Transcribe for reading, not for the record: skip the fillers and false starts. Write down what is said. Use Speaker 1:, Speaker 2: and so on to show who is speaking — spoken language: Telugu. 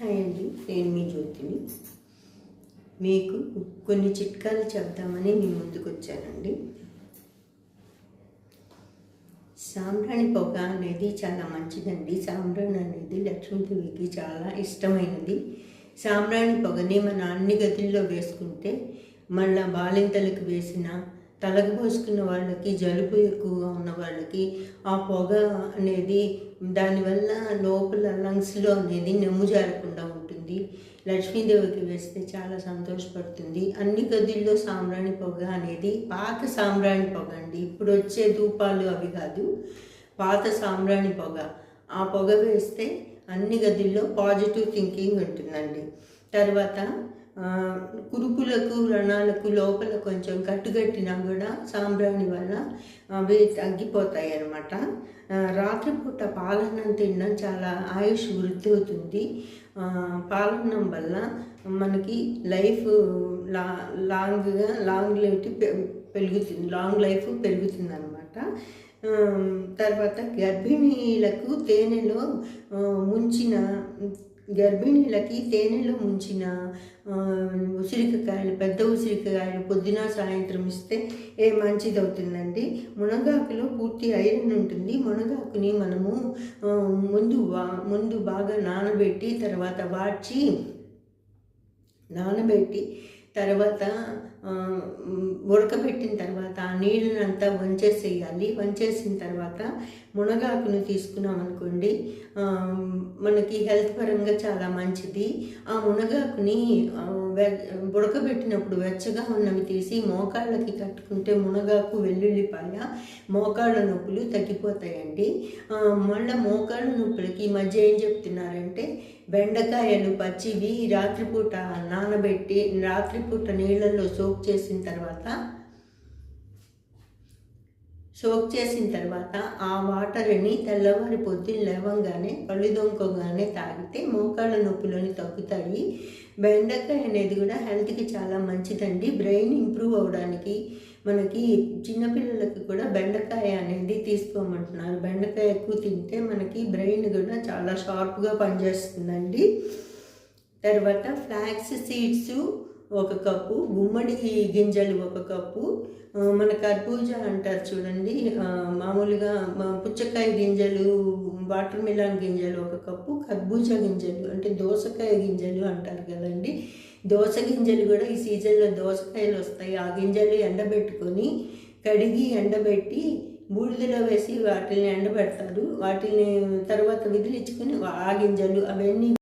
Speaker 1: హాయ్ అండి, నేను మీ జ్యోతిని. మీకు కొన్ని చిట్కాలు చెప్దామని మీ ముందుకు వచ్చానండి. సాంబ్రాణి పొగ అనేది చాలా మంచిదండి. సాంబ్రాణి అనేది లక్ష్మీదేవికి చాలా ఇష్టమైనది. సాంబ్రాణి పొగని మన అన్ని గదుల్లో వేసుకుంటే, మళ్ళా బాలింతలకు వేసిన, తలకు పోసుకున్న వాళ్ళకి, జలుబు ఎక్కువగా ఉన్న వాళ్ళకి ఆ పొగ అనేది దానివల్ల లోపల లంగ్స్లో అనేది నెమ్ము జారకుండా ఉంటుంది. లక్ష్మీదేవికి వేస్తే చాలా సంతోషపడుతుంది. అన్ని గదుల్లో సాంబ్రాణి పొగ అనేది పాత సాంబ్రాణి పొగ అండి. ఇప్పుడు వచ్చే ధూపాలు అవి కాదు, పాత సాంబ్రాణి పొగ. ఆ పొగ వేస్తే అన్ని గదుల్లో పాజిటివ్ థింకింగ్ ఉంటుందండి. తర్వాత కురుపులకు, వ్రణాలకు లోపల కొంచెం కట్టుగట్టినా కూడా సాంబ్రాణి వల్ల అవి తగ్గిపోతాయి అన్నమాట. రాత్రిపూట పాలన్నం తినడం చాలా ఆయుష్ వృద్ధి అవుతుంది. పాలన్నం వల్ల మనకి లైఫ్ లాంగ్ లైఫ్ పెరుగుతుంది అనమాట. తర్వాత గర్భిణీలకు తేనెలో ముంచిన ఉసిరికాయలు, పెద్ద ఉసిరికాయలు పొద్దున సాయంత్రం ఇస్తే మంచిది అవుతుందండి. మునగాకులో పూర్తి ఐరన్ ఉంటుంది. మునగాకుని మనము ముందు బాగా నానబెట్టి తర్వాత ఉడకబెట్టిన తర్వాత ఆ నీళ్ళనంతా వంచేసేయాలి. వంచేసిన తర్వాత మునగాకును తీసుకున్నాం అనుకోండి, మనకి హెల్త్ పరంగా చాలా మంచిది. ఆ మునగాకుని ఉడకబెట్టినప్పుడు వెచ్చగా ఉన్నవి తీసి మోకాళ్ళకి కట్టుకుంటే మునగాకు, వెల్లుల్లిపాయ మోకాళ్ళ నొప్పులు తగ్గిపోతాయండి. మళ్ళీ మోకాళ్ళ నొప్పులకి ఈ మధ్య ఏం చెప్తున్నారంటే, బెండకాయలు పచ్చివి రాత్రిపూట నానబెట్టి రాత్రిపూట నీళ్ళల్లో సోక్ చేసిన తర్వాత ఆ వాటర్ని తెల్లవారి పొద్దున్న లేవంగానే కళ్ళు దొంగగానే తాగితే మోకాళ్ళ నొప్పులని తగ్గుతాయి. బెండకాయ అనేది కూడా హెల్త్కి చాలా మంచిదండి. బ్రెయిన్ ఇంప్రూవ్ అవ్వడానికి మనకి చిన్నపిల్లలకి కూడా బెండకాయ అనేది తీసుకోమంటున్నారు. బెండకాయ ఎక్కువ తింటే మనకి బ్రెయిన్ కూడా చాలా షార్ప్గా పనిచేస్తుందండి. తర్వాత ఫ్లాక్స్ సీడ్స్ 1 కప్పు, గుమ్మడి గింజలు 1 కప్పు, మన కర్బూజా అంటారు చూడండి, మామూలుగా పుచ్చకాయ గింజలు, వాటర్ మిలాన్ గింజలు 1 కప్పు, కర్బూజా గింజలు అంటే దోసకాయ గింజలు అంటారు కదండి. దోస గింజలు కూడా ఈ సీజన్లో దోసకాయలు వస్తాయి. ఆ గింజలు కడిగి ఎండబెట్టి బూడిదలో వేసి వాటిని ఎండబెడతారు. వాటిని తర్వాత విదిలించుకొని ఆ గింజలు అవన్నీ